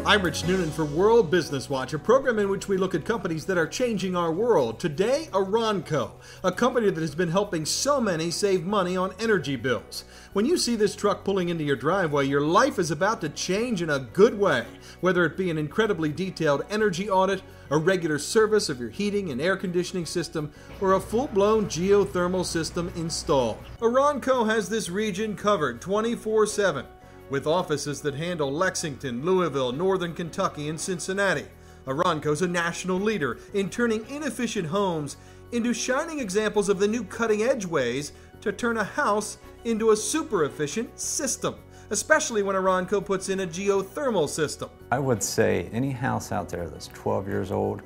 I'm Rich Noonan for World Business Watch, a program in which we look at companies that are changing our world. Today, Arronco, a company that has been helping so many save money on energy bills. When you see this truck pulling into your driveway, your life is about to change in a good way, whether it be an incredibly detailed energy audit, a regular service of your heating and air conditioning system, or a full-blown geothermal system installed. Arronco has this region covered 24/7. With offices that handle Lexington, Louisville, Northern Kentucky, and Cincinnati. Arronco's a national leader in turning inefficient homes into shining examples of the new cutting-edge ways to turn a house into a super efficient system, especially when Arronco puts in a geothermal system. I would say any house out there that's 12 years old,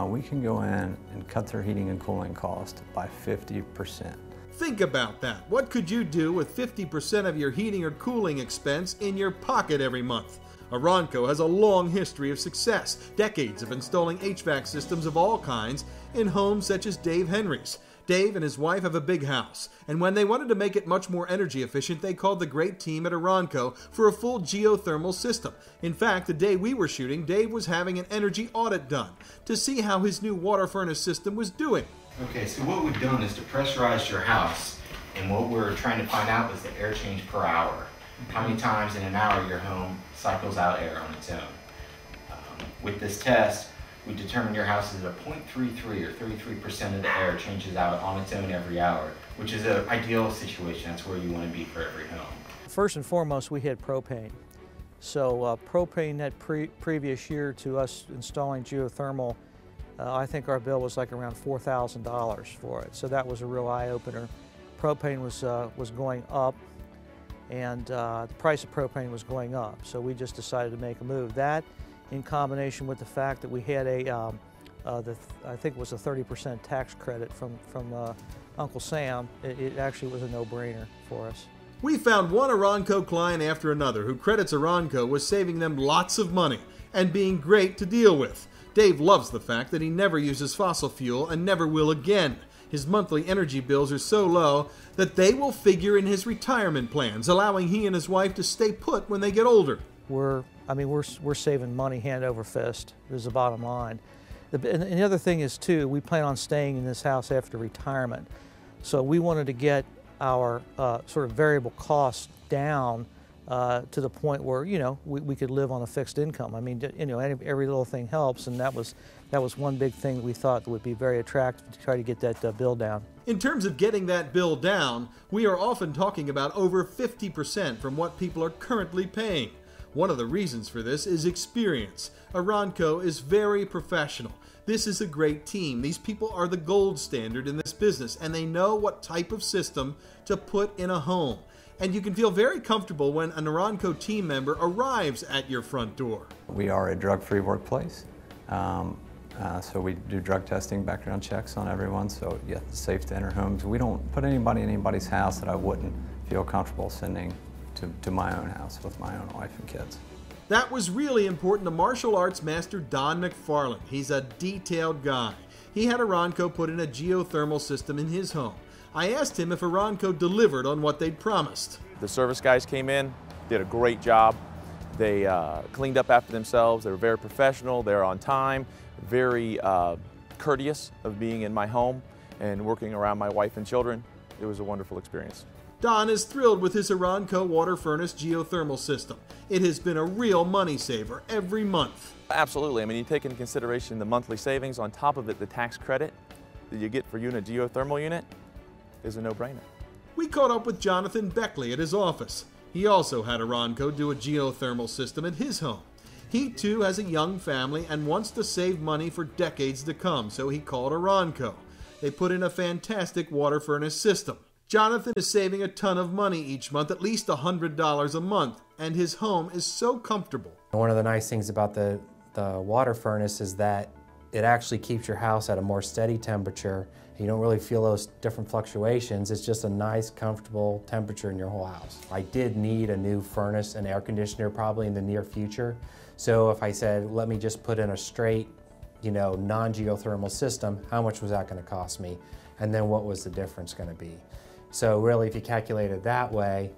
we can go in and cut their heating and cooling cost by 50%. Think about that. What could you do with 50% of your heating or cooling expense in your pocket every month? Arronco has a long history of success, decades of installing HVAC systems of all kinds in homes such as Dave Henry's. Dave and his wife have a big house, and when they wanted to make it much more energy efficient, they called the great team at Arronco for a full geothermal system. In fact, the day we were shooting, Dave was having an energy audit done to see how his new water furnace system was doing. Okay, so what we've done is to pressurize your house, and what we're trying to find out is the air change per hour. How many times in an hour your home cycles out air on its own. With this test, we determined your house is a 0.33 or 33% of the air changes out on its own every hour, which is an ideal situation. That's where you want to be for every home. First and foremost, we had propane. So propane that previous year to us installing geothermal, I think our bill was like around $4,000 for it. So that was a real eye-opener. Propane was going up, and the price of propane was going up. So we just decided to make a move. That, in combination with the fact that we had I think it was a 30% tax credit from Uncle Sam, it actually was a no-brainer for us. We found one Arronco client after another who credits Arronco with saving them lots of money and being great to deal with. Dave loves the fact that he never uses fossil fuel and never will again. His monthly energy bills are so low that they will figure in his retirement plans, allowing he and his wife to stay put when they get older. We're saving money hand over fist, is the bottom line. And the other thing is, too, we plan on staying in this house after retirement. So we wanted to get our sort of variable costs down to the point where, we could live on a fixed income. I mean, every little thing helps, and that was one big thing we thought would be very attractive to try to get that bill down. In terms of getting that bill down, we are often talking about over 50% from what people are currently paying. One of the reasons for this is experience. Arronco is very professional. This is a great team. These people are the gold standard in this business, and they know what type of system to put in a home. And you can feel very comfortable when an Arronco team member arrives at your front door. We are a drug-free workplace, so we do drug testing, background checks on everyone, so yeah, it's safe to enter homes. We don't put anybody in anybody's house that I wouldn't feel comfortable sending to my own house with my own wife and kids. That was really important to martial arts master Don McFarland. He's a detailed guy. He had Arronco put in a geothermal system in his home. I asked him if Arronco delivered on what they'd promised. The service guys came in, did a great job. They cleaned up after themselves. They were very professional. They were on time, very courteous of being in my home and working around my wife and children. It was a wonderful experience. Don is thrilled with his Arronco water furnace geothermal system. It has been a real money saver every month. Absolutely. I mean, you take into consideration the monthly savings, on top of it the tax credit that you get for a geothermal unit is a no-brainer. We caught up with Jonathan Beckley at his office. He also had Arronco do a geothermal system at his home. He too has a young family and wants to save money for decades to come, so he called Arronco. They put in a fantastic water furnace system. Jonathan is saving a ton of money each month, at least $100 a month, and his home is so comfortable. One of the nice things about the water furnace is that it actually keeps your house at a more steady temperature. You don't really feel those different fluctuations. It's just a nice, comfortable temperature in your whole house. I did need a new furnace and air conditioner probably in the near future. So if I said, let me just put in a straight, non-geothermal system, how much was that going to cost me? And then what was the difference going to be? So really, if you calculate it that way,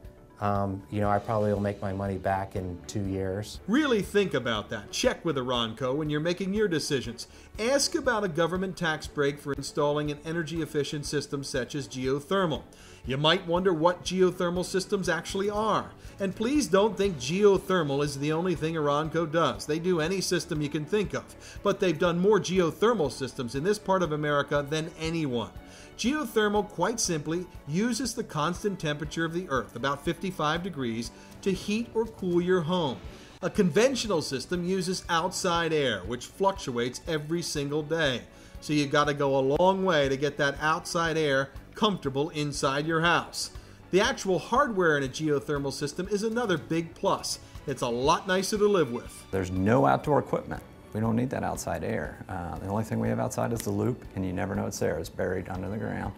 you know, I probably will make my money back in 2 years. Really think about that. Check with Arronco when you're making your decisions. Ask about a government tax break for installing an energy-efficient system such as geothermal. You might wonder what geothermal systems actually are. And please don't think geothermal is the only thing Arronco does. They do any system you can think of. But they've done more geothermal systems in this part of America than anyone. Geothermal, quite simply, uses the constant temperature of the earth, about 55 degrees, to heat or cool your home. A conventional system uses outside air, which fluctuates every single day. So you got to go a long way to get that outside air comfortable inside your house. The actual hardware in a geothermal system is another big plus. It's a lot nicer to live with. There's no outdoor equipment. We don't need that outside air. The only thing we have outside is the loop, and you never know it's there. It's buried under the ground.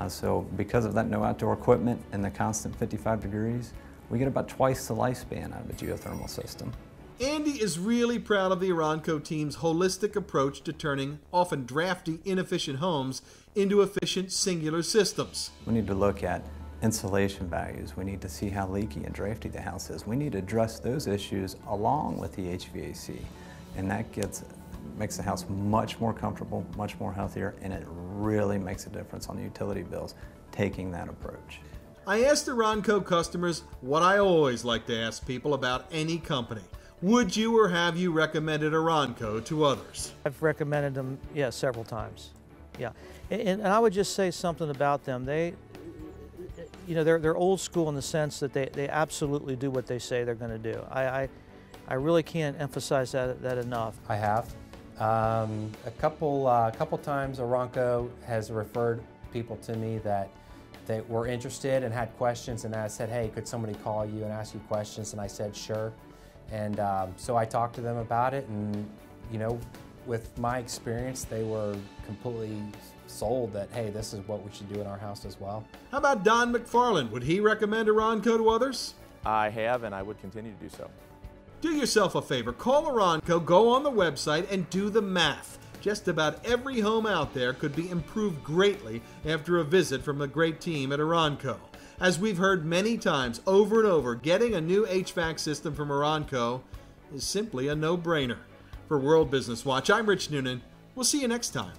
So because of that no outdoor equipment and the constant 55 degrees, we get about twice the lifespan out of a geothermal system. Andy is really proud of the Arronco team's holistic approach to turning often drafty, inefficient homes into efficient singular systems. We need to look at insulation values. We need to see how leaky and drafty the house is. We need to address those issues along with the HVAC. And that makes the house much more comfortable, much more healthier, and it really makes a difference on the utility bills, taking that approach. I asked Arronco customers what I always like to ask people about any company. Would you or have you recommended Arronco to others? I've recommended them, yeah, several times. Yeah, and I would just say something about them. They, you know, they're old school in the sense that they absolutely do what they say they're going to do. I really can't emphasize that enough. I have. A couple times Arronco has referred people to me that they were interested and had questions, and I said, hey, could somebody call you and ask you questions? And I said, sure. And so I talked to them about it, and you know, with my experience, they were completely sold that, hey, this is what we should do in our house as well. How about Don McFarland? Would he recommend Arronco to others? I have, and I would continue to do so. Do yourself a favor, call Arronco, go on the website, and do the math. Just about every home out there could be improved greatly after a visit from the great team at Arronco. As we've heard many times over and over, getting a new HVAC system from Arronco is simply a no-brainer. For World Business Watch, I'm Rich Noonan. We'll see you next time.